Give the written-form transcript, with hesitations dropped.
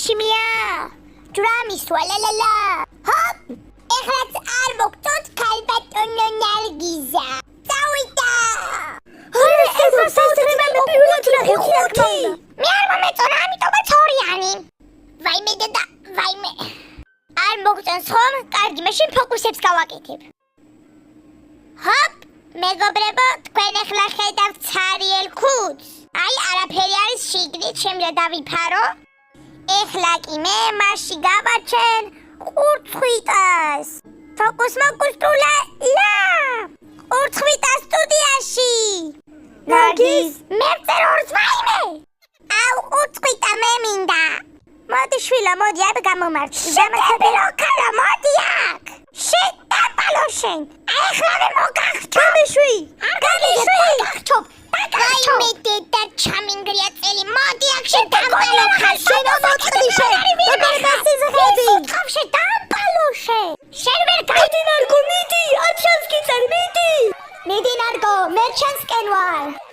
შიმია. დრამის ვალალალა. ჰოპ. ეხლაც არ მოგწონთ ქალბატონო ნარგიზა. წავიდა. ეხლა სასწრება მე პირველად ნახე ხუთი. მე არ მომეწონა, ამიტომაც ორიანი. ვაიმე დედა, ვაიმე. არ მოგწონს ხომ? კარგი, მაშინ ფოკუსებს გავაკეთებ. ჰოპ, მეგობრებო, თქვენ ახლა ხედავთ ცარიელ ქუდს. აი, არაფერი არის შიგნით, შემიძლია დავიფარო. ეხლა კი მე მასში გავარჩენ ყურწხვიტას. ფოკუს მოკუსტულა, ლა! ყურწხვიტა სტუდიაში. ნარგიზ, მე ვწერ ორს ვაიმე. აუ, ყურწხვიტა მე მინდა. მოდი შვილო, მოდი აქ გამომარჩი. დამაცადე ქალა, მოდი აქ. შეტაპალო შენ. ეხლავე მოგახჩო. გამიშვი. არ გამიშვი. ვაიმე დედა ჩამინგრია წელი. მოდი აქ შეტაპალო ხალ. შენ მოწყდი შენ. ბაბასის ხედი. ხავშე დამპალო შენ. შენ ვერ მიდი ნარგო, მიდი. ათშანს კი წერ, მიდი. მიდი ნარგო, მე ჩანს კენ ვარ.